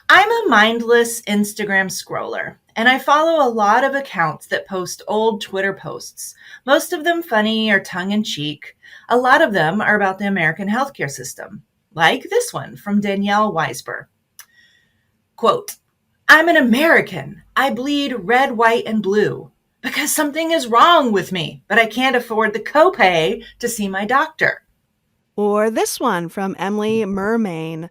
I'm a mindless Instagram scroller, and I follow a lot of accounts that post old Twitter posts, most of them funny or tongue in cheek. A lot of them are about the American healthcare system, like this one from Danielle Weisber. Quote, I'm an American. I bleed red, white, and blue because something is wrong with me, but I can't afford the copay to see my doctor. Or this one from Emily Mermain.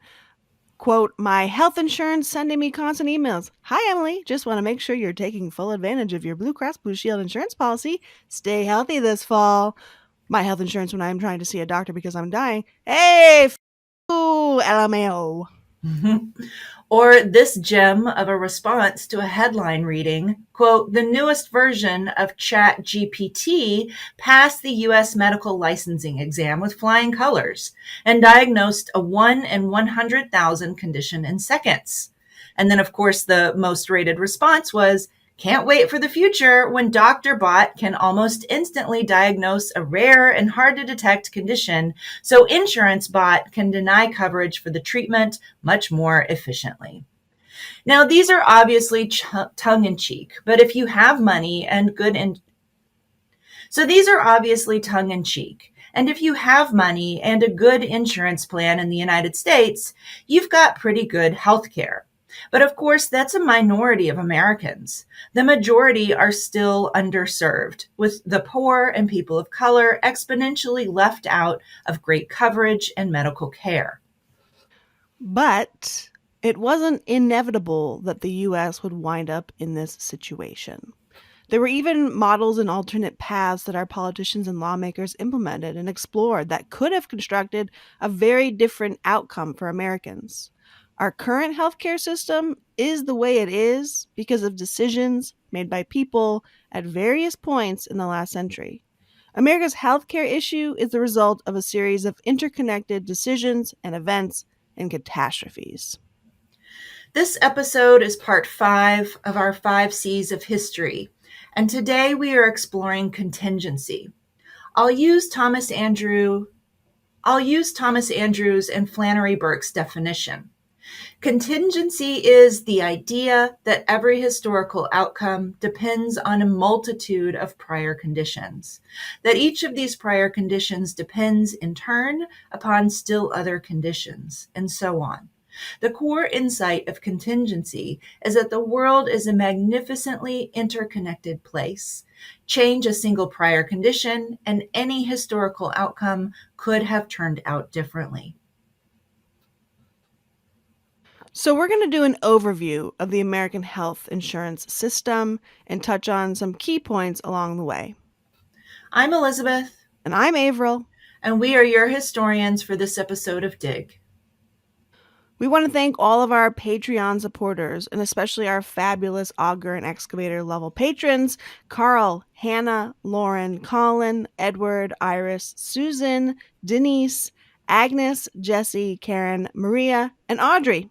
Quote, my health insurance sending me constant emails. Hi, Emily. Just want to make sure you're taking full advantage of your Blue Cross Blue Shield insurance policy. Stay healthy this fall. My health insurance when I'm trying to see a doctor because I'm dying. Hey, LMAO. Or this gem of a response to a headline reading, quote, the newest version of Chat GPT passed the U.S. medical licensing exam with flying colors and diagnosed a 1 in 100,000 condition in seconds. And then, of course, the most rated response was, can't wait for the future when Dr. Bot can almost instantly diagnose a rare and hard to detect condition, so Insurance Bot can deny coverage for the treatment much more efficiently. Now, these are obviously tongue in cheek, but if you have money and good so these are obviously tongue in cheek. And if you have money and a good insurance plan in the United States, you've got pretty good health care. But of course, that's a minority of Americans. The majority are still underserved, with the poor and people of color exponentially left out of great coverage and medical care. But it wasn't inevitable that the US would wind up in this situation. There were even models and alternate paths that our politicians and lawmakers implemented and explored that could have constructed a very different outcome for Americans. Our current healthcare system is the way it is because of decisions made by people at various points in the last century. America's healthcare issue is the result of a series of interconnected decisions and events and catastrophes. This episode is part 5 of our 5 C's of history, and today we are exploring contingency. I'll use Thomas Andrew I'll use Thomas Andrews and Flannery Burke's definition. Contingency is the idea that every historical outcome depends on a multitude of prior conditions, that each of these prior conditions depends in turn upon still other conditions, and so on. The core insight of contingency is that the world is a magnificently interconnected place. Change a single prior condition, and any historical outcome could have turned out differently. So, we're going to do an overview of the American health insurance system and touch on some key points along the way. I'm Elizabeth, And I'm Averill. and we are your historians for this episode of Dig. We want to thank all of our Patreon supporters, and especially our fabulous Auger and Excavator level patrons Carl, Hannah, Lauren, Colin, Edward, Iris, Susan, Denise, Agnes, Jesse, Karen, Maria, and Audrey.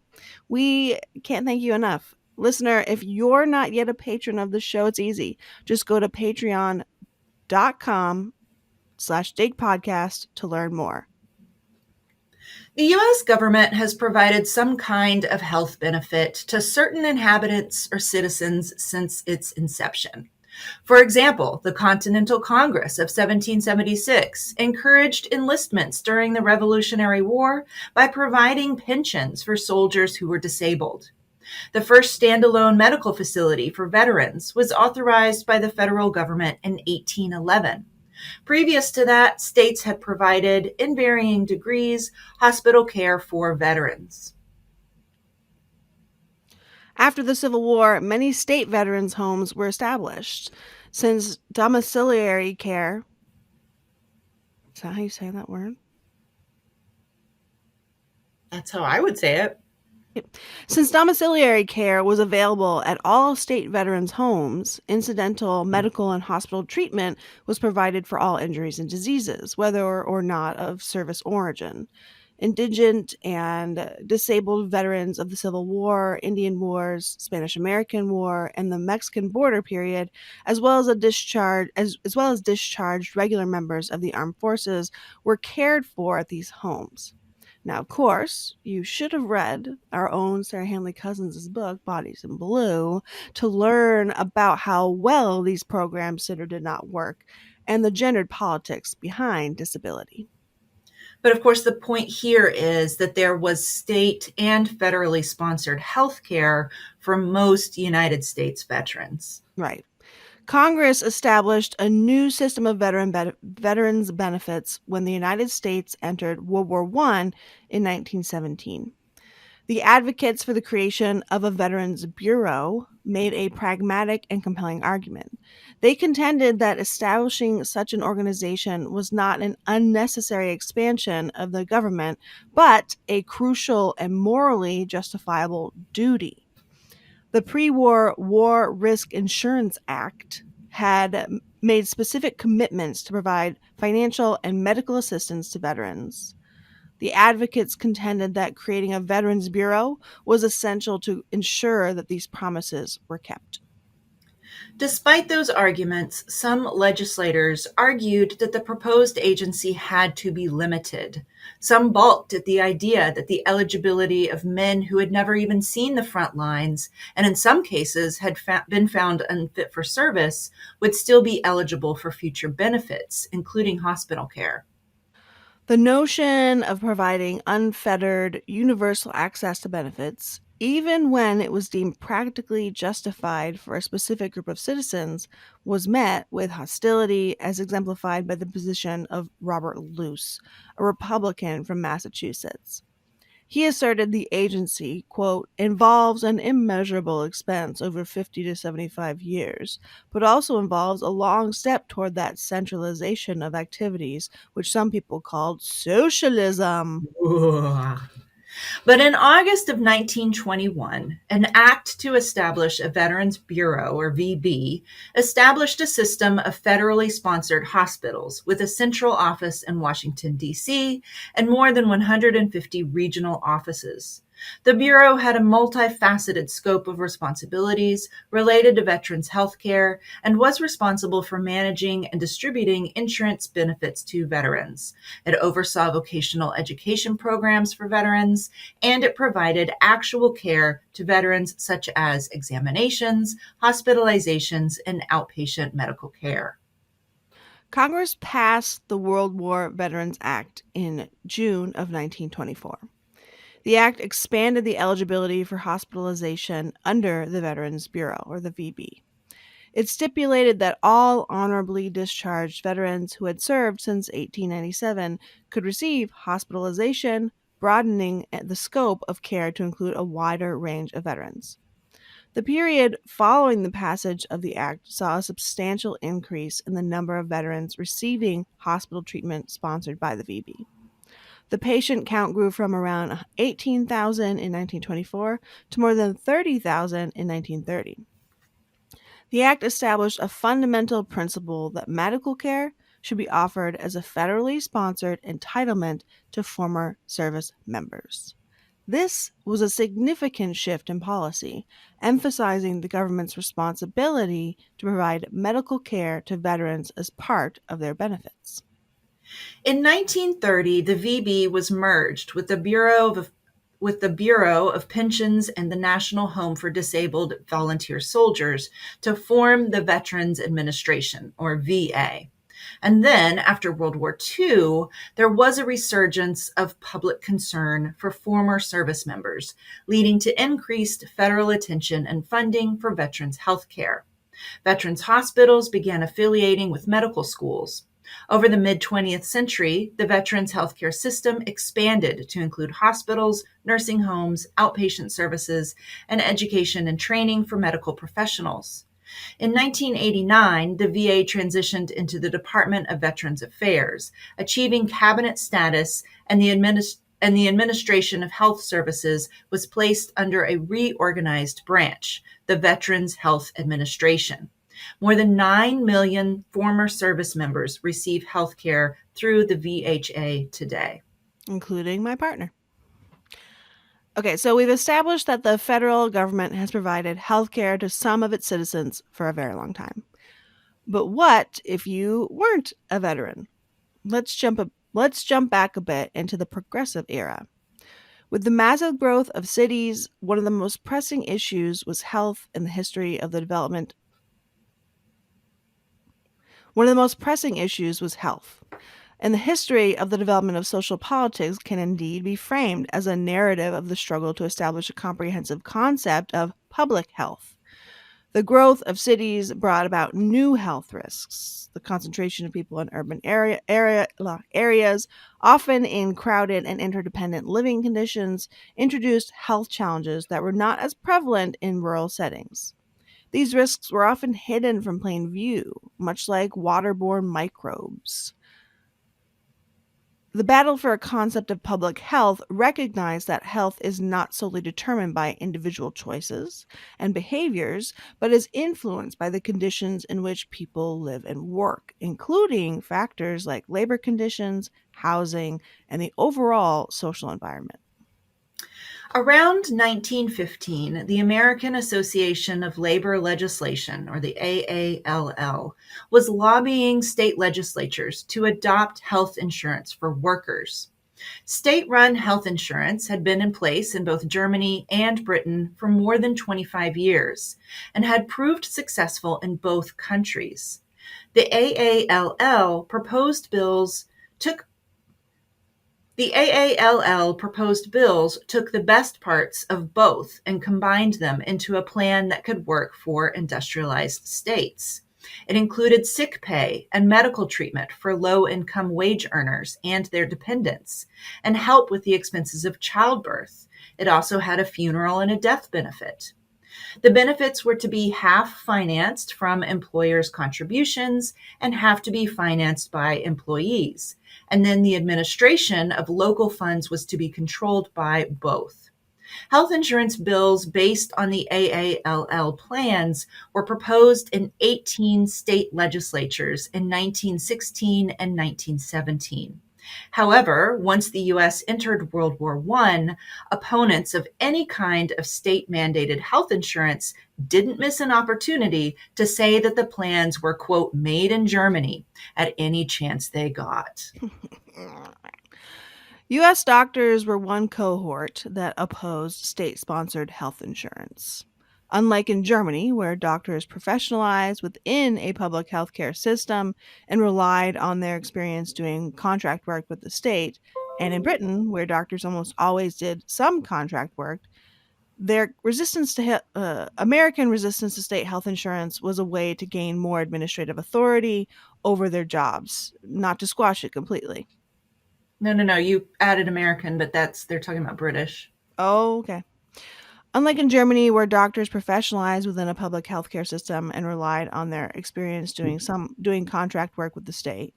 We can't thank you enough. Listener, if you're not yet a patron of the show, it's easy. Just go to patreon.com/digpodcast to learn more. The U.S. government has provided some kind of health benefit to certain inhabitants or citizens since its inception. For example, the Continental Congress of 1776 encouraged enlistments during the Revolutionary War by providing pensions for soldiers who were disabled. The first standalone medical facility for veterans was authorized by the federal government in 1811. Previous to that, states had provided, in varying degrees, hospital care for veterans. After the Civil War, many state veterans' homes were established. Since domiciliary care, is that how you say that word? That's how I would say it. Since domiciliary care was available at all state veterans' homes, incidental medical and hospital treatment was provided for all injuries and diseases, whether or not of service origin. Indigent and disabled veterans of the Civil War, Indian Wars, Spanish American War, and the Mexican border period, as well as discharged regular members of the armed forces, were cared for at these homes. Now, of course, you should have read our own Sarah Handley Cousins' book, Bodies in Blue, to learn about how well these programs did or did not work and the gendered politics behind disability. But of course, the point here is that there was state and federally sponsored health care for most United States veterans. Right. Congress established a new system of veterans benefits when the United States entered World War I in 1917. The advocates for the creation of a Veterans Bureau made a pragmatic and compelling argument. They contended that establishing such an organization was not an unnecessary expansion of the government, but a crucial and morally justifiable duty. The pre war War Risk Insurance Act had made specific commitments to provide financial and medical assistance to veterans. The advocates contended that creating a Veterans Bureau was essential to ensure that these promises were kept. Despite those arguments, some legislators argued that the proposed agency had to be limited. Some balked at the idea that the eligibility of men who had never even seen the front lines, and in some cases had been found unfit for service, would still be eligible for future benefits, including hospital care. The notion of providing unfettered, universal access to benefits, even when it was deemed practically justified for a specific group of citizens, was met with hostility, as exemplified by the position of Robert Luce, a Republican from Massachusetts. He asserted the agency, quote, involves an immeasurable expense over 50 to 75 years, but also involves a long step toward that centralization of activities, which some people called socialism. But in August of 1921, an act to establish a Veterans Bureau, or VB, established a system of federally sponsored hospitals with a central office in Washington, D.C., and more than 150 regional offices. The Bureau had a multifaceted scope of responsibilities related to veterans' health care and was responsible for managing and distributing insurance benefits to veterans. It oversaw vocational education programs for veterans, and it provided actual care to veterans such as examinations, hospitalizations, and outpatient medical care. Congress passed the World War Veterans Act in June of 1924. The act expanded the eligibility for hospitalization under the Veterans Bureau, or the VB. It stipulated that all honorably discharged veterans who had served since 1897 could receive hospitalization, broadening the scope of care to include a wider range of veterans. The period following the passage of the act saw a substantial increase in the number of veterans receiving hospital treatment sponsored by the VB. The patient count grew from around 18,000 in 1924 to more than 30,000 in 1930. The Act established a fundamental principle that medical care should be offered as a federally sponsored entitlement to former service members. This was a significant shift in policy, emphasizing the government's responsibility to provide medical care to veterans as part of their benefits. In 1930, the VB was merged with the Bureau of Pensions and the National Home for Disabled Volunteer Soldiers to form the Veterans Administration, or VA. And then, after World War II, there was a resurgence of public concern for former service members, leading to increased federal attention and funding for veterans' health care. Veterans hospitals began affiliating with medical schools. Over the mid 20th century, the veterans healthcare system expanded to include hospitals, nursing homes, outpatient services, and education and training for medical professionals. In 1989, the VA transitioned into the Department of Veterans Affairs, achieving cabinet status, and the administration of health services was placed under a reorganized branch, the Veterans Health Administration. More than 9 million former service members receive health care through the VHA today. Including my partner. Okay, so we've established that the federal government has provided health care to some of its citizens for a very long time. But what if you weren't a veteran? Let's jump back a bit into the progressive era. With the massive growth of cities, one of the most pressing issues was health in the history of the development. One of the most pressing issues was health. And the history of the development of social politics can indeed be framed as a narrative of the struggle to establish a comprehensive concept of public health. The growth of cities brought about new health risks. The concentration of people in urban areas, often in crowded and interdependent living conditions, introduced health challenges that were not as prevalent in rural settings. These risks were often hidden from plain view, much like waterborne microbes. The battle for a concept of public health recognized that health is not solely determined by individual choices and behaviors, but is influenced by the conditions in which people live and work, including factors like labor conditions, housing, and the overall social environment. Around 1915, the American Association of Labor Legislation, or the AALL, was lobbying state legislatures to adopt health insurance for workers. State run health insurance had been in place in both Germany and Britain for more than 25 years and had proved successful in both countries. The AALL proposed bills took the AALL proposed bills took the best parts of both and combined them into a plan that could work for industrialized states. It included sick pay and medical treatment for low-income wage earners and their dependents, and help with the expenses of childbirth. It also had a funeral and a death benefit. The benefits were to be half financed from employers' contributions and half to be financed by employees. And then the administration of local funds was to be controlled by both. Health insurance bills based on the AALL plans were proposed in 18 state legislatures in 1916 and 1917. However, once the U.S. entered World War I, opponents of any kind of state mandated health insurance didn't miss an opportunity to say that the plans were, quote, made in Germany at any chance they got. U.S. doctors were one cohort that opposed state sponsored health insurance. Unlike in Germany, where doctors professionalized within a public healthcare system and relied on their experience doing contract work with the state, and in Britain, where doctors almost always did some contract work, their American resistance to state health insurance was a way to gain more administrative authority over their jobs, not to squash it completely. No. You added American, but they're talking about British. Oh, okay. Unlike in Germany, where doctors professionalized within a public healthcare system and relied on their experience doing contract work with the state,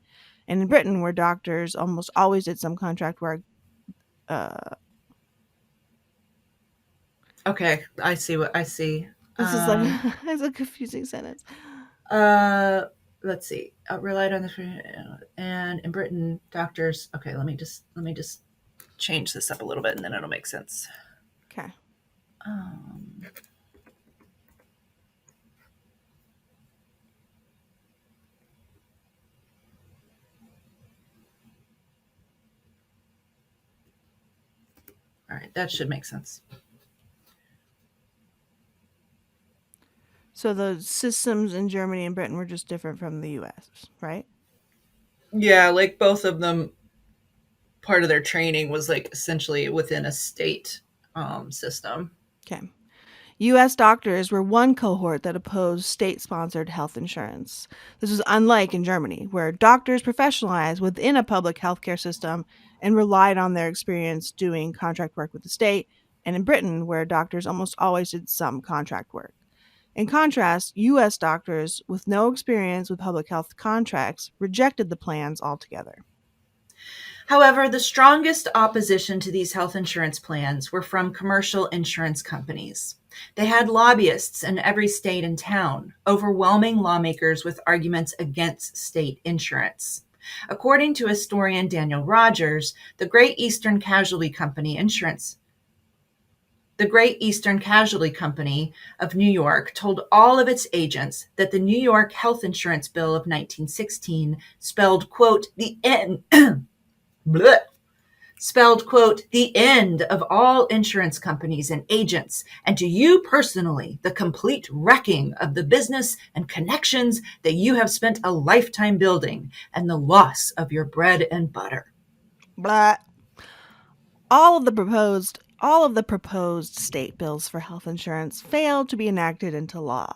and in Britain, where doctors almost always did some contract work. Uh, Okay, I see what I see. this is like it's a confusing sentence. Uh, let's see. Relied on the and in Britain, doctors. Okay, let me just change this up a little bit, and then it'll make sense. Okay. Um, all right, that should make sense. So the systems in Germany and Britain were just different from the U.S., right? Yeah, like both of them, part of their training was like essentially within a state system. Okay. U.S. doctors were one cohort that opposed state sponsored health insurance. This was unlike in Germany, where doctors professionalized within a public healthcare system and relied on their experience doing contract work with the state, and in Britain, where doctors almost always did some contract work. In contrast, U.S. doctors with no experience with public health contracts rejected the plans altogether. However, the strongest opposition to these health insurance plans were from commercial insurance companies. They had lobbyists in every state and town, overwhelming lawmakers with arguments against state insurance. According to historian Daniel Rogers, the Great Eastern Casualty Company of New York told all of its agents that the New York Health Insurance Bill of 1916 spelled, quote, the end spelled, quote, the end of all insurance companies and agents, and to you personally, the complete wrecking of the business and connections that you have spent a lifetime building, and the loss of your bread and butter. Blah. All of the proposed state bills for health insurance failed to be enacted into law.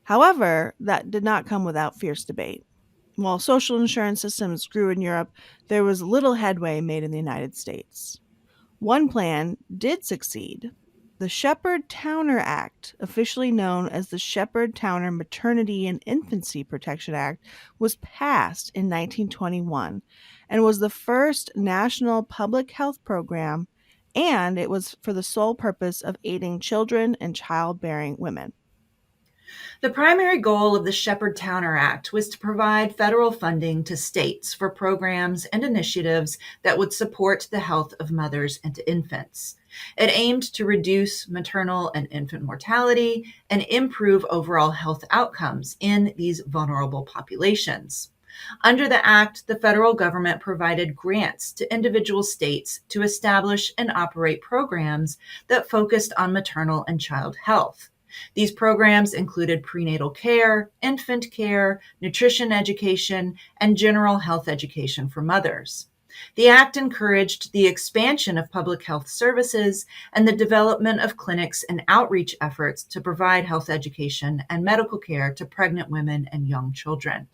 However, that did not come without fierce debate. While social insurance systems grew in Europe, there was little headway made in the United States. One plan did succeed. The Shepard Towner Act, officially known as the Shepard Towner Maternity and Infancy Protection Act, was passed in 1921 and was the first national public health program, and it was for the sole purpose of aiding children and childbearing women. The primary goal of the Shepard Towner Act was to provide federal funding to states for programs and initiatives that would support the health of mothers and infants. It aimed to reduce maternal and infant mortality and improve overall health outcomes in these vulnerable populations. Under the Act, the federal government provided grants to individual states to establish and operate programs that focused on maternal and child health. These programs included prenatal care, infant care, nutrition education, and general health education for mothers. The Act encouraged the expansion of public health services and the development of clinics and outreach efforts to provide health education and medical care to pregnant women and young children.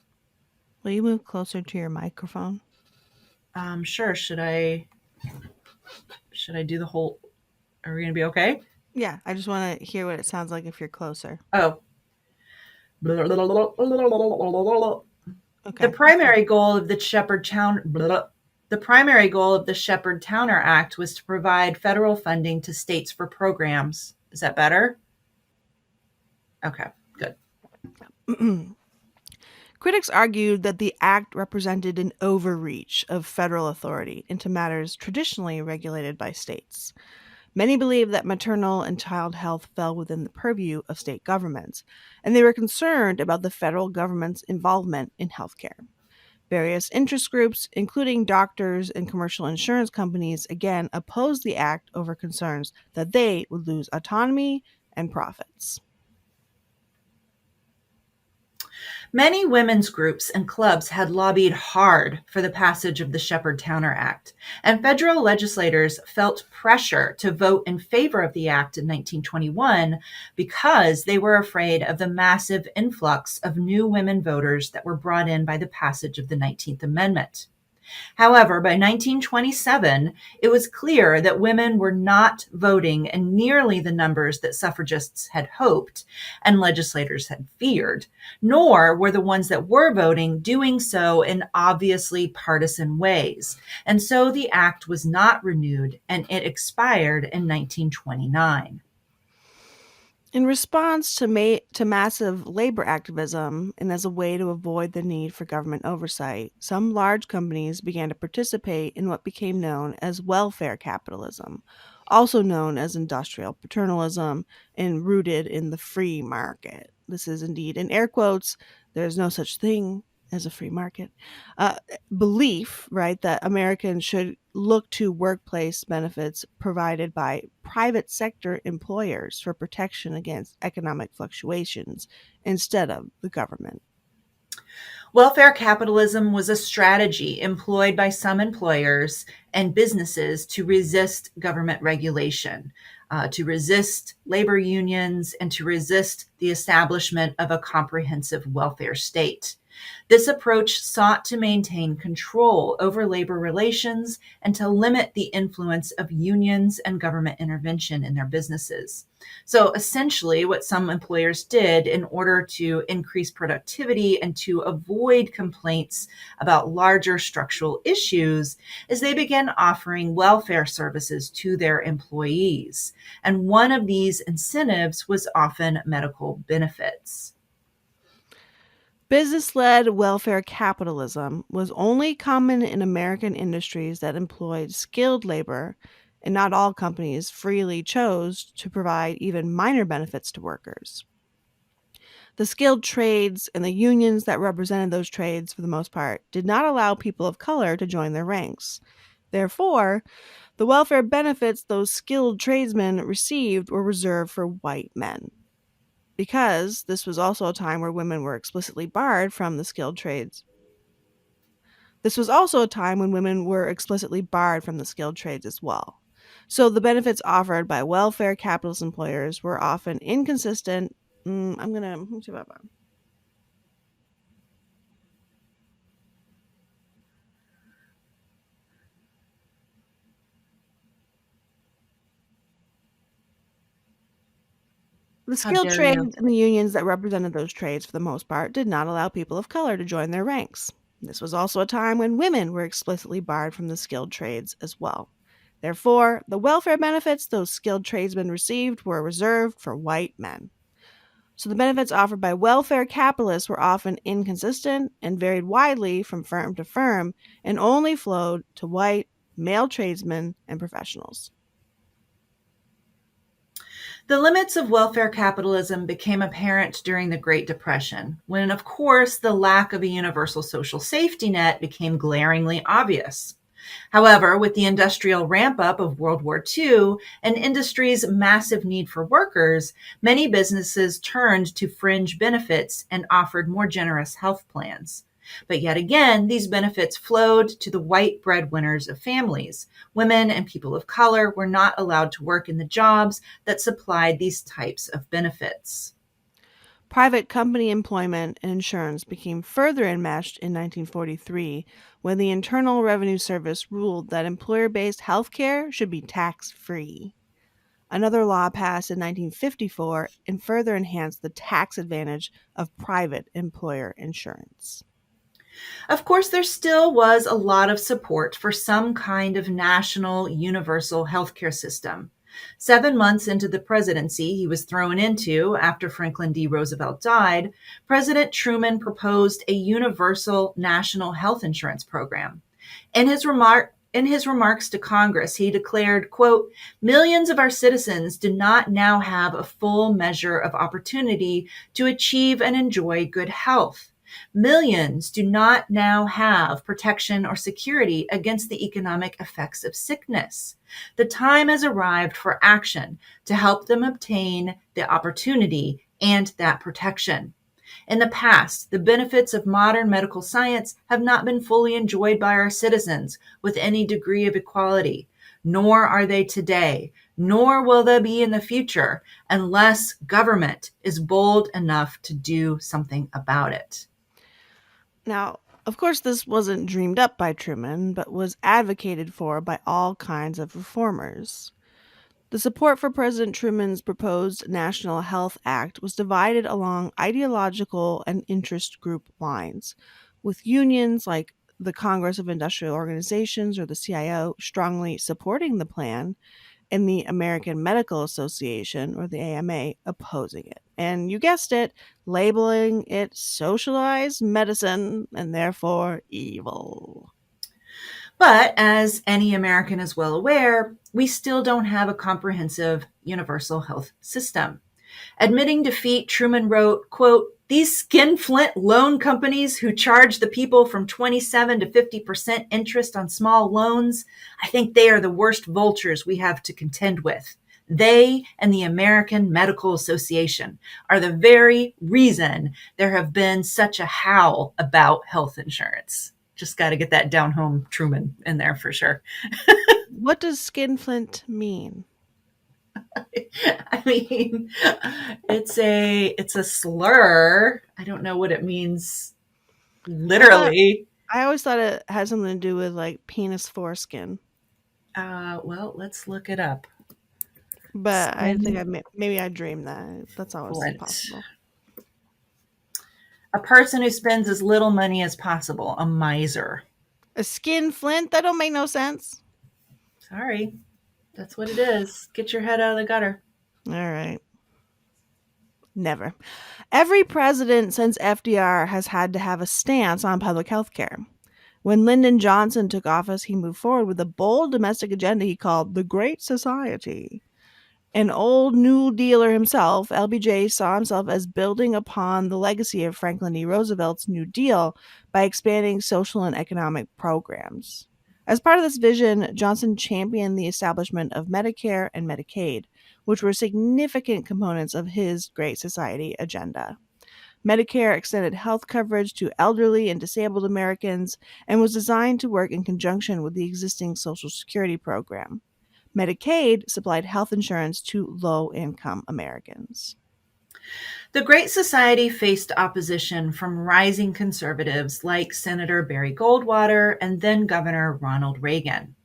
Will you move closer to your microphone? Sure. Should I do the whole? Are we going to be okay? Yeah, I just want to hear what it sounds like if you're closer. Oh. The Okay. primary goal of the Shepard Towner Act was to provide federal funding to states for programs. Is that better? Okay, good. Critics argued that the act represented an overreach of federal authority into matters traditionally regulated by states. Many believed that maternal and child health fell within the purview of state governments, and they were concerned about the federal government's involvement in healthcare. Various interest groups, including doctors and commercial insurance companies, again opposed the act over concerns that they would lose autonomy and profits. Many women's groups and clubs had lobbied hard for the passage of the Shepard Towner Act, and federal legislators felt pressure to vote in favor of the act in 1921 because they were afraid of the massive influx of new women voters that were brought in by the passage of the 19th Amendment. However, by 1927, it was clear that women were not voting in nearly the numbers that suffragists had hoped and legislators had feared, nor were the ones that were voting doing so in obviously partisan ways. And so the act was not renewed and it expired in 1929. In response to massive labor activism and as a way to avoid the need for government oversight, some large companies began to participate in what became known as welfare capitalism, also known as industrial paternalism and rooted in the free market. This is indeed in air quotes. There's no such thing as a free market. Uh, Belief, right, that Americans should look to workplace benefits provided by private sector employers for protection against economic fluctuations instead of the government. Welfare capitalism was a strategy employed by some employers and businesses to resist government regulation, to resist labor unions, and to resist the establishment of a comprehensive welfare state. This approach sought to maintain control over labor relations and to limit the influence of unions and government intervention in their businesses. So essentially, what some employers did in order to increase productivity and to avoid complaints about larger structural issues is they began offering welfare services to their employees. And one of these incentives was often medical benefits. Business led welfare capitalism was only common in American industries that employed skilled labor, and not all companies freely chose to provide even minor benefits to workers. The skilled trades and the unions that represented those trades, for the most part, did not allow people of color to join their ranks. Therefore, the welfare benefits those skilled tradesmen received were reserved for white men. Because this was also a time where women were explicitly barred from the skilled trades. This was also a time when women were explicitly barred from the skilled trades as well. So the benefits offered by welfare capitalist employers were often inconsistent. I'm going to. The How skilled dare you? trades and the unions that represented those trades, for the most part, did not allow people of color to join their ranks. This was also a time when women were explicitly barred from the skilled trades as well. Therefore, the welfare benefits those skilled tradesmen received were reserved for white men. So the benefits offered by welfare capitalists were often inconsistent and varied widely from firm to firm and only flowed to white, male tradesmen and professionals. The limits of welfare capitalism became apparent during the Great Depression, when, of course, the lack of a universal social safety net became glaringly obvious. However, with the industrial ramp up of World War II and industry's massive need for workers, many businesses turned to fringe benefits and offered more generous health plans. But yet again, these benefits flowed to the white breadwinners of families. Women and people of color were not allowed to work in the jobs that supplied these types of benefits. Private company employment and insurance became further enmeshed in 1943 when the Internal Revenue Service ruled that employer based health care should be tax free. Another law passed in 1954 and further enhanced the tax advantage of private employer insurance. Of course, there still was a lot of support for some kind of national universal healthcare system. 7 months into the presidency he was thrown into after Franklin D. Roosevelt died, President Truman proposed a universal national health insurance program. In his remarks to Congress, he declared, quote, "Millions of our citizens do not now have a full measure of opportunity to achieve and enjoy good health. Millions do not now have protection or security against the economic effects of sickness. The time has arrived for action to help them obtain the opportunity and that protection. In the past, the benefits of modern medical science have not been fully enjoyed by our citizens with any degree of equality, nor are they today, nor will they be in the future unless government is bold enough to do something about it." Now, of course, this wasn't dreamed up by Truman, but was advocated for by all kinds of reformers. The support for President Truman's proposed National Health Act was divided along ideological and interest group lines, with unions like the Congress of Industrial Organizations, or the CIO, strongly supporting the plan, and the American Medical Association, or the AMA, opposing it. And you guessed it, labeling it socialized medicine and therefore evil. But as any American is well aware, we still don't have a comprehensive universal health system. Admitting defeat, Truman wrote, quote, "These skinflint loan companies who charge the people from 27 to 50% interest on small loans, I think they are the worst vultures we have to contend with. They and the American Medical Association are the very reason there have been such a howl about health insurance." Just got to get that down home Truman in there for sure. What does skinflint mean? I mean, it's a slur. I don't know what it means I thought literally. I always thought it had something to do with like penis foreskin, Well, let's look it up. but I think Skinflint. maybe I dreamed that. That's always possible. A person who spends as little money as possible. A miser. A skinflint? That don't make no sense. Sorry. That's what it is. Get your head out of the gutter. All right. Never. Every president since FDR has had to have a stance on public health care. When Lyndon Johnson took office, he moved forward with a bold domestic agenda he called the Great Society. An old New Dealer himself, LBJ saw himself as building upon the legacy of Franklin D. Roosevelt's New Deal by expanding social and economic programs. As part of this vision, Johnson championed the establishment of Medicare and Medicaid, which were significant components of his Great Society agenda. Medicare extended health coverage to elderly and disabled Americans and was designed to work in conjunction with the existing Social Security program. Medicaid supplied health insurance to low income Americans. The Great Society faced opposition from rising conservatives like Senator Barry Goldwater and then Governor Ronald Reagan.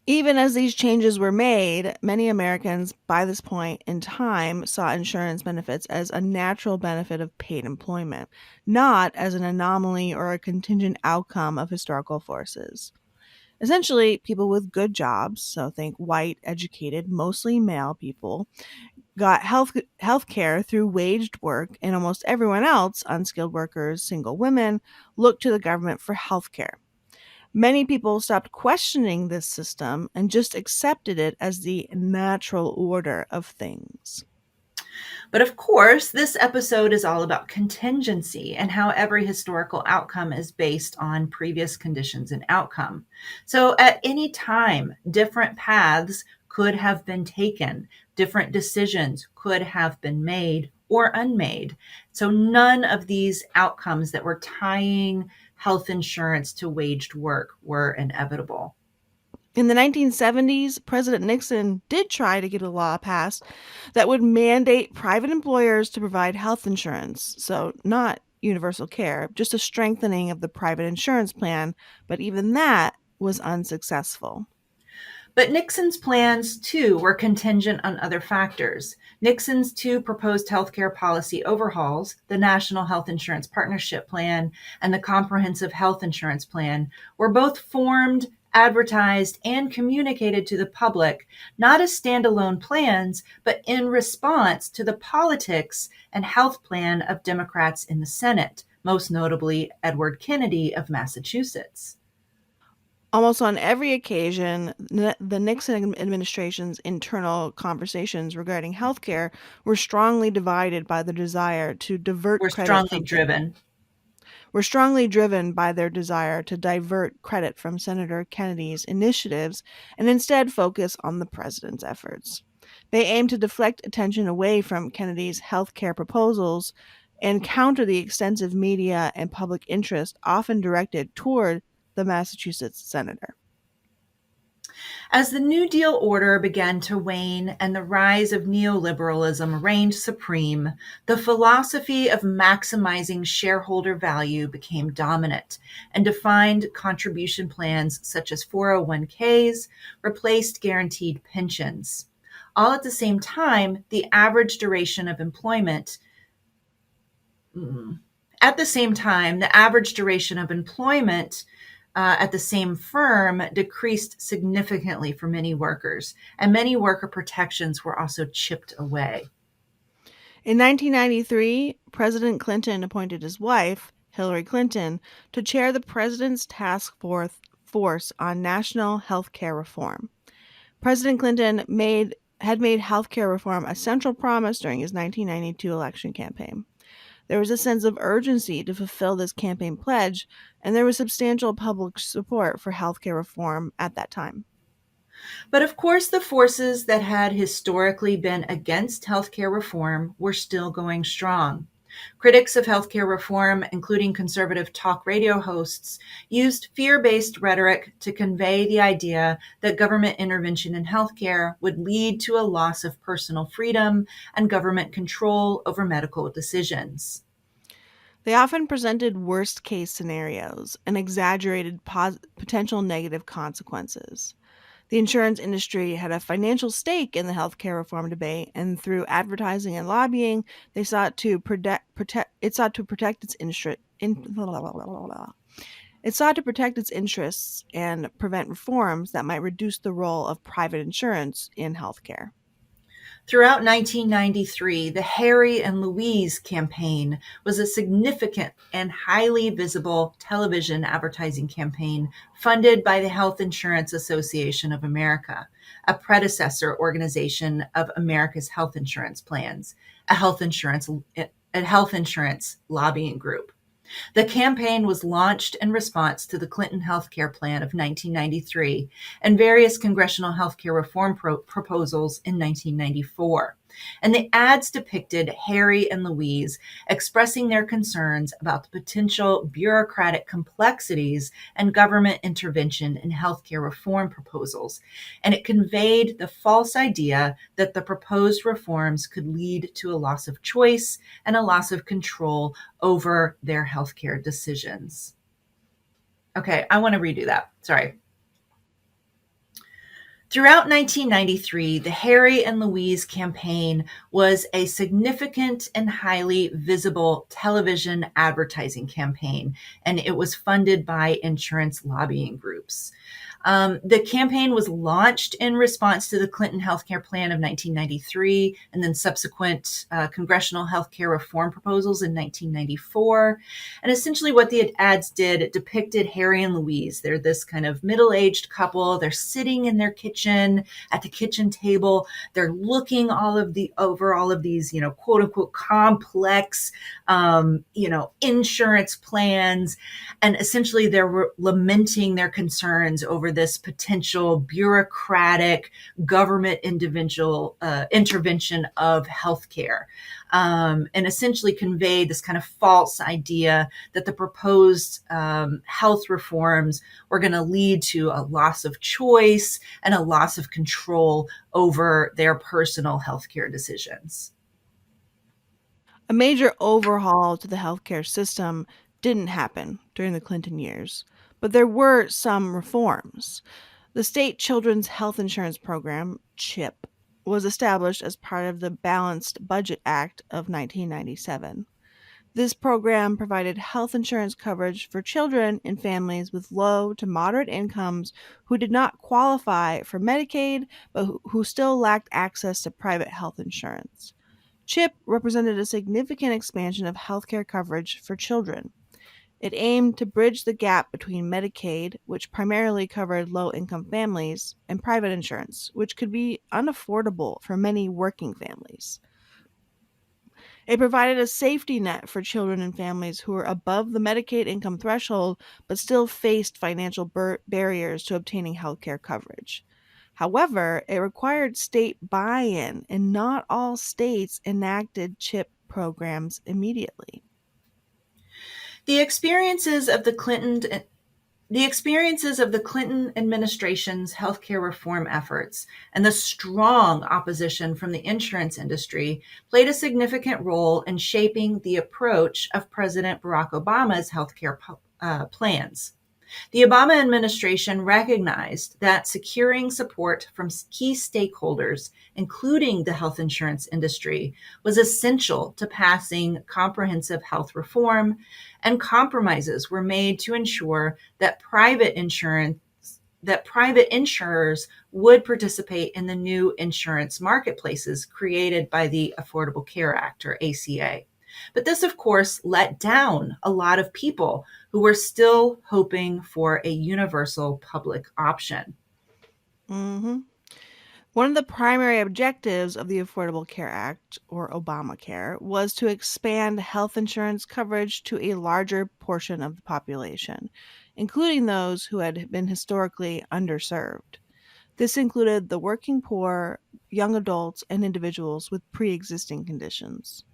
Even as these changes were made, many Americans by this point in time saw insurance benefits as a natural benefit of paid employment, not as an anomaly or a contingent outcome of historical forces. Essentially, people with good jobs, so think white, educated, mostly male people, got health care through waged work, and almost everyone else, unskilled workers, single women, looked to the government for health care. Many people stopped questioning this system and just accepted it as the natural order of things. But of course, this episode is all about contingency and how every historical outcome is based on previous conditions and outcome. So at any time, different paths could have been taken, different decisions could have been made or unmade. So none of these outcomes that were tying health insurance to waged work were inevitable. In the 1970s, President Nixon did try to get a law passed that would mandate private employers to provide health insurance. So, not universal care, just a strengthening of the private insurance plan. But even that was unsuccessful. But Nixon's plans, too, were contingent on other factors. Nixon's two proposed healthcare policy overhauls, the National Health Insurance Partnership Plan and the Comprehensive Health Insurance Plan, were both formed, advertised, and communicated to the public, not as standalone plans, but in response to the politics and health plan of Democrats in the Senate, most notably Edward Kennedy of Massachusetts. Almost on every occasion, the Nixon administration's internal conversations regarding healthcare were strongly divided by the desire to divert Were credit strongly from driven. were strongly driven by their desire to divert credit from Senator Kennedy's initiatives and instead focus on the president's efforts. They aimed to deflect attention away from Kennedy's healthcare proposals and counter the extensive media and public interest often directed toward the Massachusetts senator. As the New Deal order began to wane and the rise of neoliberalism reigned supreme, the philosophy of maximizing shareholder value became dominant and defined contribution plans such as 401ks replaced guaranteed pensions. All at the same time, the average duration of employment at the same time, the average duration of employment at the same firm decreased significantly for many workers, and many worker protections were also chipped away. In 1993, President Clinton appointed his wife, Hillary Clinton, to chair the president's task force on national health care reform. President Clinton had made health care reform a central promise during his 1992 election campaign. There was a sense of urgency to fulfill this campaign pledge, and there was substantial public support for healthcare reform at that time. But of course, the forces that had historically been against healthcare reform were still going strong. Critics of healthcare reform, including conservative talk radio hosts, used fear based rhetoric to convey the idea that government intervention in healthcare would lead to a loss of personal freedom and government control over medical decisions. They often presented worst case scenarios and exaggerated potential negative consequences. The insurance industry had a financial stake in the healthcare reform debate, and through advertising and lobbying, they sought to protect its it sought to protect its interests and prevent reforms that might reduce the role of private insurance in healthcare. Throughout 1993, the Harry and Louise campaign was a significant and highly visible television advertising campaign funded by the Health Insurance Association of America, a predecessor organization of America's health insurance plans, a health insurance lobbying group. The campaign was launched in response to the Clinton healthcare plan of 1993 and various congressional healthcare reform proposals in 1994. And the ads depicted Harry and Louise expressing their concerns about the potential bureaucratic complexities and government intervention in healthcare reform proposals. And it conveyed the false idea that the proposed reforms could lead to a loss of choice and a loss of control over their healthcare decisions. Okay, I want to redo that. Sorry. Throughout 1993, the Harry and Louise campaign was a significant and highly visible television advertising campaign, and it was funded by insurance lobbying groups. The campaign was launched in response to the Clinton healthcare plan of 1993 and then subsequent congressional healthcare reform proposals in 1994. And essentially, what the ads did, it depicted Harry and Louise. They're this kind of middle aged couple. They're sitting in their kitchen at the kitchen table. They're looking over all of these, quote unquote, complex, insurance plans. And essentially, they're lamenting their concerns over this potential bureaucratic government intervention of healthcare, and essentially convey this kind of false idea that the proposed health reforms were going to lead to a loss of choice and a loss of control over their personal healthcare decisions. A major overhaul to the healthcare system didn't happen during the Clinton years, but there were some reforms. The State Children's Health Insurance Program, CHIP, was established as part of the Balanced Budget Act of 1997. This program provided health insurance coverage for children in families with low to moderate incomes who did not qualify for Medicaid but who still lacked access to private health insurance. CHIP represented a significant expansion of healthcare coverage for children. It aimed to bridge the gap between Medicaid, which primarily covered low income families, and private insurance, which could be unaffordable for many working families. It provided a safety net for children and families who were above the Medicaid income threshold but still faced financial barriers to obtaining healthcare coverage. However, it required state buy in, and not all states enacted CHIP programs immediately. The experiences of the Clinton administration's healthcare reform efforts and the strong opposition from the insurance industry played a significant role in shaping the approach of President Barack Obama's healthcare plans. The Obama administration recognized that securing support from key stakeholders, including the health insurance industry, was essential to passing comprehensive health reform, and compromises were made to ensure that private insurers would participate in the new insurance marketplaces created by the Affordable Care Act, or ACA. But this, of course, let down a lot of people who were still hoping for a universal public option. hmm One of the primary objectives of the Affordable Care Act, or Obamacare, was to expand health insurance coverage to a larger portion of the population, including those who had been historically underserved. This included the working poor, young adults, and individuals with pre existing conditions.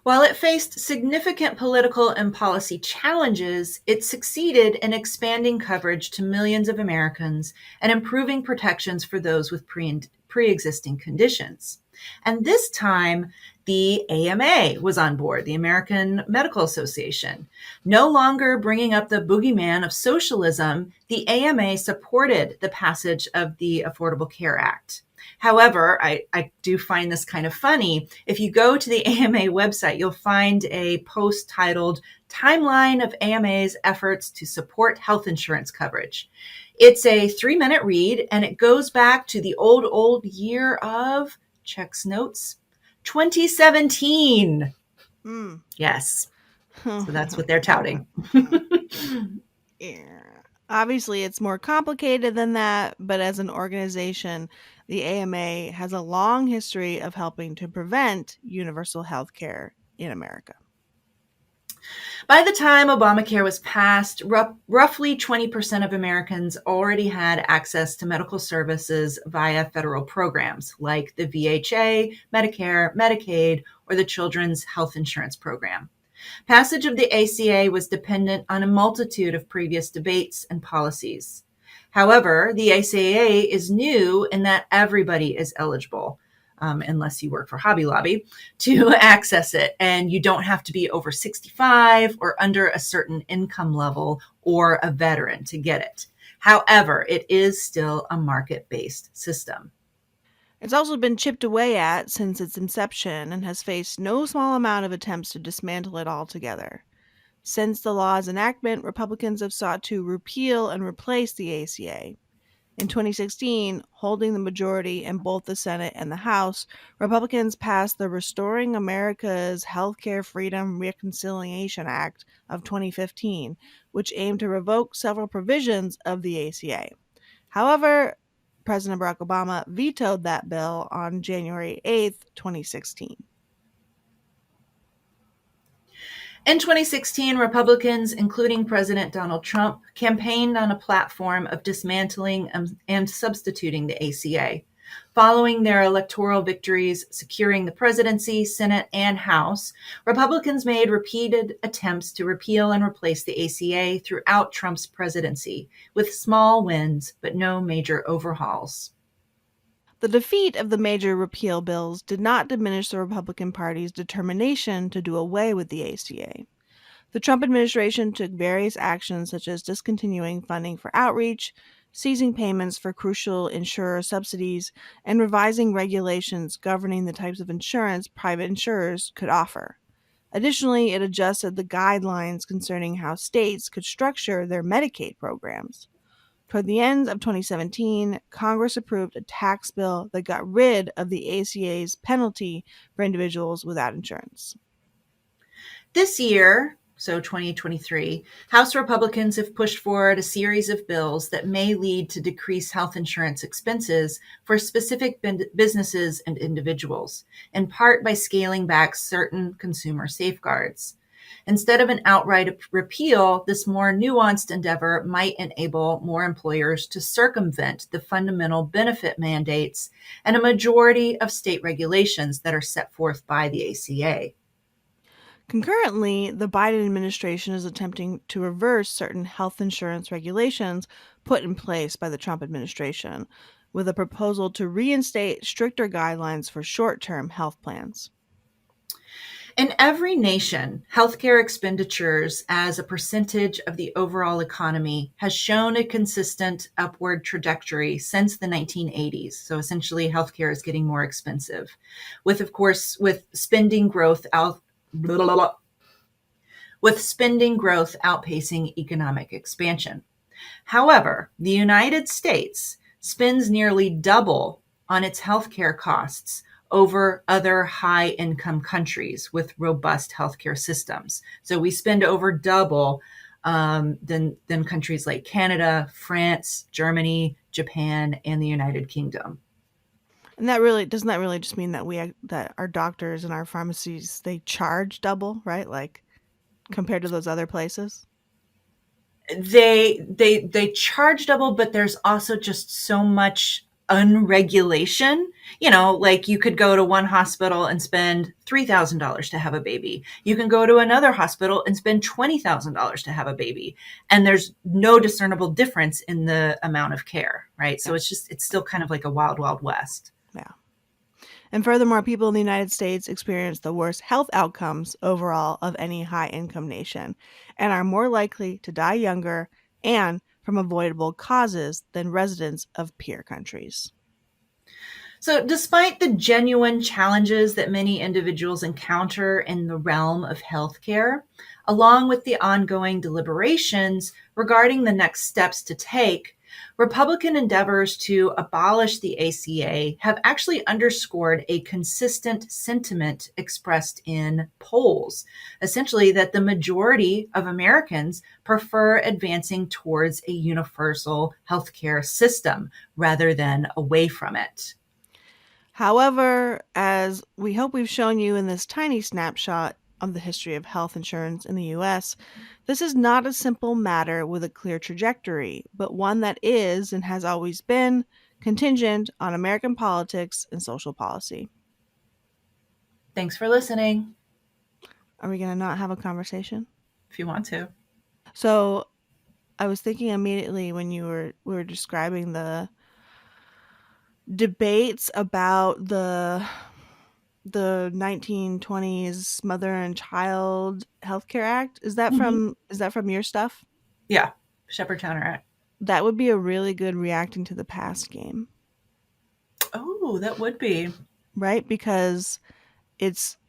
While it faced significant political and policy challenges, it succeeded in expanding coverage to millions of Americans and improving protections for those with pre-existing conditions. And this time, the AMA was on board, the American Medical Association. No longer bringing up the boogeyman of socialism, the AMA supported the passage of the Affordable Care Act. However, I do find this kind of funny. If you go to the AMA website, you'll find a post titled Timeline of AMA's Efforts to Support Health Insurance Coverage. It's a 3-minute read, and it goes back to the old year of, checks notes, 2017. Mm. Yes. So that's what they're touting. Yeah. Obviously, it's more complicated than that, but as an organization, the AMA has a long history of helping to prevent universal health care in America. By the time Obamacare was passed, roughly 20% of Americans already had access to medical services via federal programs like the VHA, Medicare, Medicaid, or the Children's Health Insurance Program. Passage of the ACA was dependent on a multitude of previous debates and policies. However, the ACA is new in that everybody is eligible, unless you work for Hobby Lobby, to access it. And you don't have to be over 65 or under a certain income level or a veteran to get it. However, it is still a market-based system. It's also been chipped away at since its inception and has faced no small amount of attempts to dismantle it altogether. Since the law's enactment, Republicans have sought to repeal and replace the ACA. In 2016, holding the majority in both the Senate and the House, Republicans passed the Restoring America's Healthcare Freedom Reconciliation Act of 2015, which aimed to revoke several provisions of the ACA. However, President Barack Obama vetoed that bill on January 8th, 2016. In 2016, Republicans, including President Donald Trump, campaigned on a platform of dismantling and substituting the ACA. Following their electoral victories, securing the presidency, Senate, and House, Republicans made repeated attempts to repeal and replace the ACA throughout Trump's presidency, with small wins but no major overhauls. The defeat of the major repeal bills did not diminish the Republican Party's determination to do away with the ACA. The Trump administration took various actions such as discontinuing funding for outreach, seizing payments for crucial insurer subsidies, and revising regulations governing the types of insurance private insurers could offer. Additionally, it adjusted the guidelines concerning how states could structure their Medicaid programs. Toward the end of 2017, Congress approved a tax bill that got rid of the ACA's penalty for individuals without insurance. This year, so 2023, House Republicans have pushed forward a series of bills that may lead to decreased health insurance expenses for specific businesses and individuals, in part by scaling back certain consumer safeguards. Instead of an outright repeal, this more nuanced endeavor might enable more employers to circumvent the fundamental benefit mandates and a majority of state regulations that are set forth by the ACA. Concurrently, the Biden administration is attempting to reverse certain health insurance regulations put in place by the Trump administration, with a proposal to reinstate stricter guidelines for short term health plans. In every nation, healthcare expenditures as a percentage of the overall economy has shown a consistent upward trajectory since the 1980s. So essentially, healthcare is getting more expensive, with, of course, spending growth outpacing economic expansion. However, the United States spends nearly double on its healthcare costs over other high income countries with robust healthcare systems. So we spend over double than countries like Canada, France, Germany, Japan, and the United Kingdom. And doesn't that really just mean that our doctors and our pharmacies they charge double, right? Like compared to those other places? They charge double, but there's also just so much unregulation. Like you could go to one hospital and spend $3,000 to have a baby. You can go to another hospital and spend $20,000 to have a baby. And there's no discernible difference in the amount of care, right? So it's still kind of like a wild, wild west. Yeah. And furthermore, people in the United States experience the worst health outcomes overall of any high income nation and are more likely to die younger and from avoidable causes than residents of peer countries. So, despite the genuine challenges that many individuals encounter in the realm of healthcare, along with the ongoing deliberations regarding the next steps to take, Republican endeavors to abolish the ACA have actually underscored a consistent sentiment expressed in polls, essentially that the majority of Americans prefer advancing towards a universal healthcare system rather than away from it. However, as we hope we've shown you in this tiny snapshot, on the history of health insurance in the US, this is not a simple matter with a clear trajectory, but one that is and has always been contingent on American politics and social policy. Thanks for listening. Are we going to not have a conversation? If you want to. So, I was thinking immediately when we were describing the debates about the 1920s Mother and Child Healthcare Act. Mhm. Is that from your stuff? Yeah. Shepherd Act. That would be a really good reacting to the past game, Oh, that would be. right? Because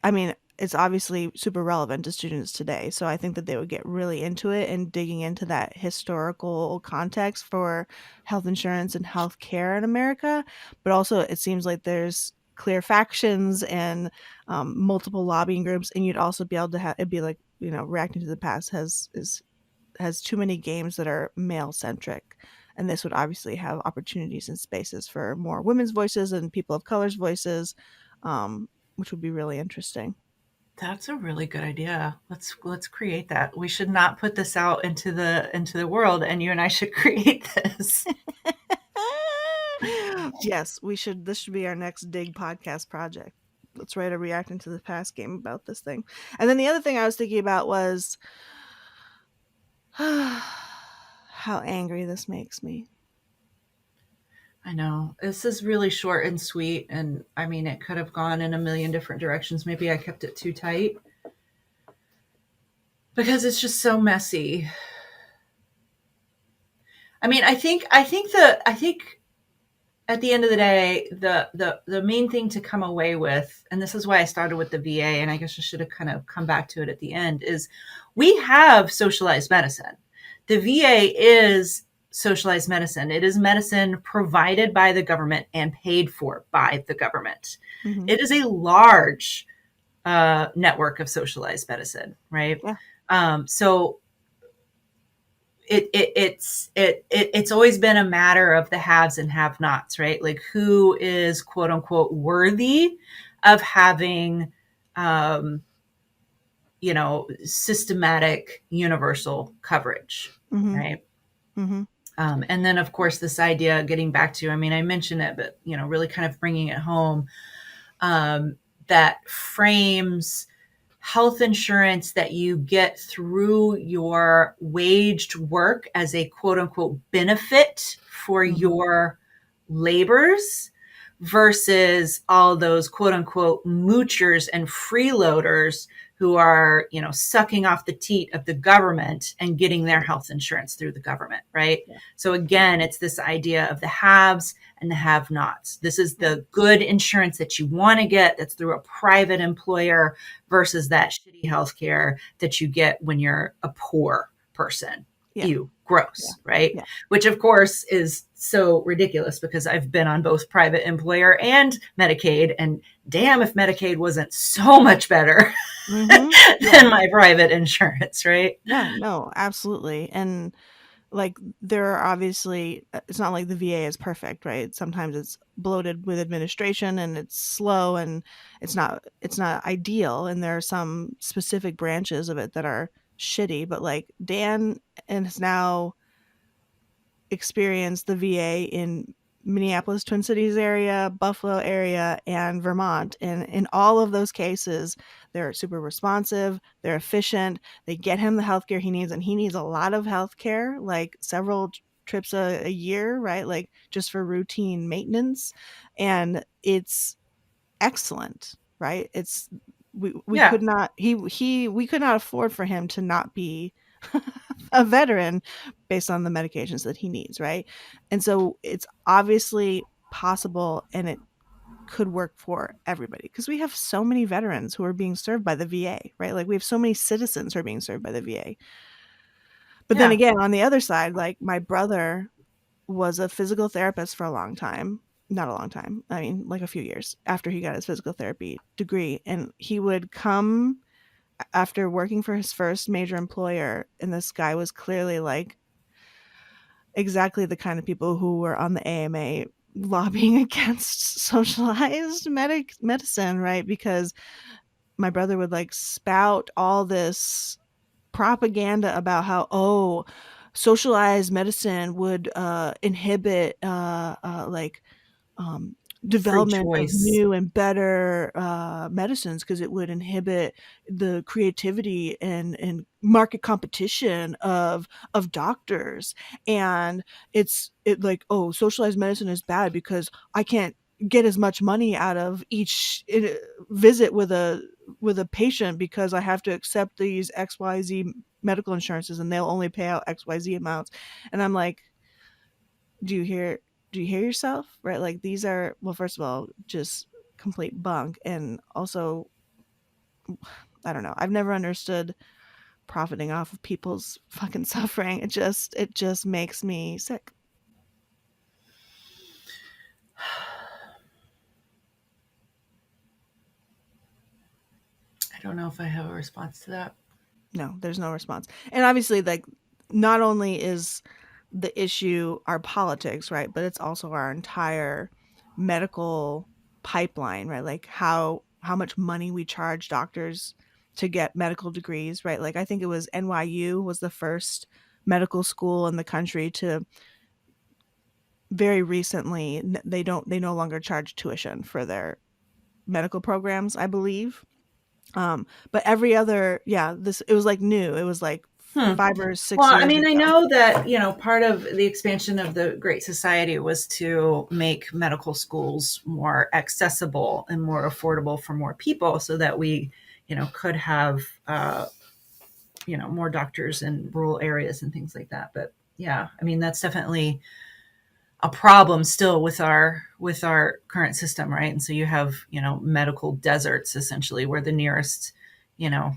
I mean, it's obviously super relevant to students today. So I think that they would get really into it and digging into that historical context for health insurance and health care in America. But also, it seems like there's clear factions and multiple lobbying groups, and you'd also be able to have it'd be like, reacting to the past has too many games that are male centric. And this would obviously have opportunities and spaces for more women's voices and people of color's voices, which would be really interesting. That's a really good idea. Let's create that. We should not put this out into the world, and you and I should create this. Yes, we should. This should be our next dig podcast project. Let's write a reacting to the past game about this thing. And then the other thing I was thinking about was how angry this makes me. I know. This is really short and sweet, and I mean it could have gone in a million different directions. Maybe I kept it too tight because it's just so messy. I mean, I think at the end of the day, the main thing to come away with, and this is why I started with the VA, and I guess I should have kind of come back to it at the end, is we have socialized medicine. The VA is socialized medicine. It is medicine provided by the government and paid for by the government. Mm-hmm. It is a large network of socialized medicine, right? Yeah. So it's always been a matter of the haves and have nots, right? Like who is quote unquote worthy of having um, systematic universal coverage, Mm-hmm. right? Mm-hmm. And then of course this idea, getting back to, I mean, I mentioned it, but really kind of bringing it home, that frames health insurance that you get through your waged work as a quote unquote benefit for Mm-hmm. your labors versus all those quote unquote moochers and freeloaders who are, sucking off the teat of the government and getting their health insurance through the government, right? Yeah. So again, it's this idea of the haves and the have nots. This is Yeah. the good insurance that you want to get that's through a private employer versus that shitty healthcare that you get when you're a poor person. Yeah. Ew, Yeah. gross, right? Yeah. Which of course is so ridiculous because I've been on both private employer and Medicaid, and damn if Medicaid wasn't so much better Mm-hmm. Yeah. than my private insurance, right? Yeah. No, absolutely. And like there are obviously it's not like the VA is perfect, right? Sometimes it's bloated with administration and it's slow and it's not ideal, and there are some specific branches of it that are shitty, but like Dan and has now experienced the VA in Minneapolis, Twin Cities area, Buffalo area, and Vermont. And in all of those cases, they're super responsive, they're efficient, they get him the healthcare he needs, and he needs a lot of healthcare, like several trips a year, right? Like just for routine maintenance. And it's excellent, right? It's we Yeah. could not he we could not afford for him to not be a veteran based on the medications that he needs, right? And so it's obviously possible, and it could work for everybody because we have so many veterans who are being served by the VA, right? Like we have so many citizens who are being served by the VA. But then Yeah. again, on the other side, like my brother was a physical therapist for a long time. Not a long time. I mean, like a few years after he got his physical therapy degree. And he would come after working for his first major employer. And this guy was clearly like exactly the kind of people who were on the AMA lobbying against socialized medicine, right? Because my brother would like spout all this propaganda about how, oh, socialized medicine would inhibit like um, Free development of choice. new and better medicines because it would inhibit the creativity and market competition of doctors. And it like, oh, socialized medicine is bad because I can't get as much money out of each visit with a patient because I have to accept these XYZ medical insurances and they'll only pay out XYZ amounts. And I'm like, do you hear do you hear yourself? Right? Like these are, well, first of all, just complete bunk. And also, I don't know. I've never understood profiting off of people's fucking suffering. It just makes me sick. I don't know if I have a response to that. No, there's no response. And obviously, like, not only is the issue our politics, right, but it's also our entire medical pipeline, right? Like how much money we charge doctors to get medical degrees, right? Like I think it was NYU was the first medical school in the country to very recently they no longer charge tuition for their medical programs, I believe. But every other, yeah, this it was like new. It was like Hmm. 5 or 6 Well, I years mean, I ago. know that, part of the expansion of the Great Society was to make medical schools more accessible and more affordable for more people so that we, could have, more doctors in rural areas and things like that. But yeah, I mean, that's definitely a problem still with our current system, right? And so you have, medical deserts essentially where the nearest,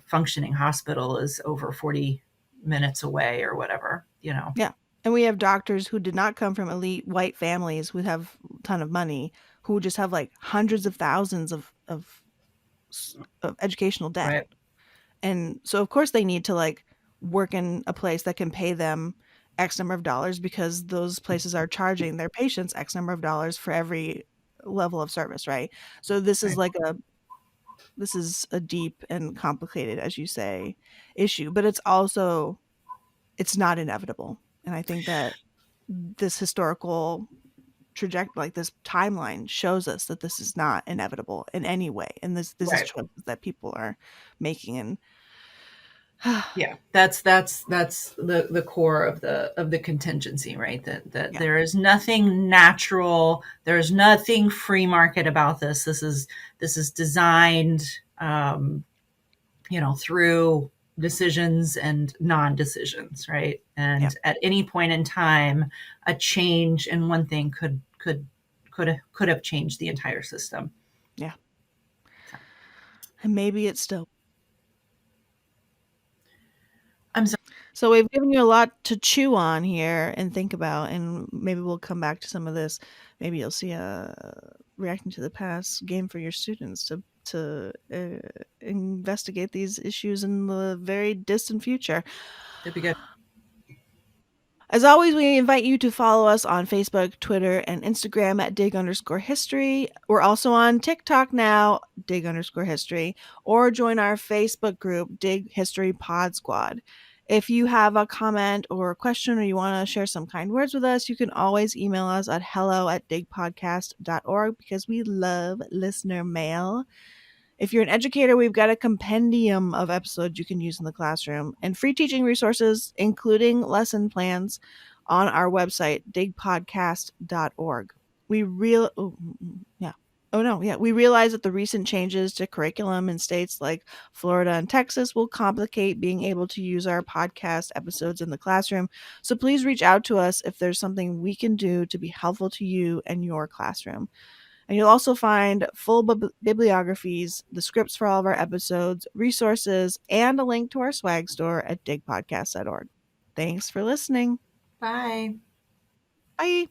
functioning hospital is over 40 minutes away or whatever. Yeah. And we have doctors who did not come from elite white families who have a ton of money, who just have like hundreds of thousands of educational debt. Right. And so of course they need to like work in a place that can pay them X number of dollars because those places are charging their patients X number of dollars for every level of service, right? So Right. this is a deep and complicated, as you say, issue, but it's also it's not inevitable. And I think that this historical trajectory, like this timeline, shows us that this is not inevitable in any way. And this is Right. choices that people are making. And Yeah, that's the core of the contingency, right? That yeah, there is nothing natural, there's nothing free market about this. This is designed, through decisions and non-decisions, right? yeah, And at any point in time, a change in one thing could have changed the entire system. yeah. So, And maybe it's still. I'm sorry. So we've given you a lot to chew on here and think about, and maybe we'll come back to some of this. Maybe you'll see a reacting to the past game for your students to investigate these issues in the very distant future. That'd be good. As always, we invite you to follow us on Facebook, Twitter, and Instagram at dig_history. We're also on TikTok now, dig_history, or join our Facebook group, Dig History Pod Squad. If you have a comment or a question or you want to share some kind words with us, you can always email us at hello@digpodcast.org because we love listener mail. If you're an educator, we've got a compendium of episodes you can use in the classroom and free teaching resources, including lesson plans, on our website, digpodcast.org. We real oh, yeah. Oh no, yeah. We realize that the recent changes to curriculum in states like Florida and Texas will complicate being able to use our podcast episodes in the classroom. So please reach out to us if there's something we can do to be helpful to you and your classroom. And you'll also find full bibliographies, the scripts for all of our episodes, resources, and a link to our swag store at digpodcast.org. Thanks for listening. Bye. Bye.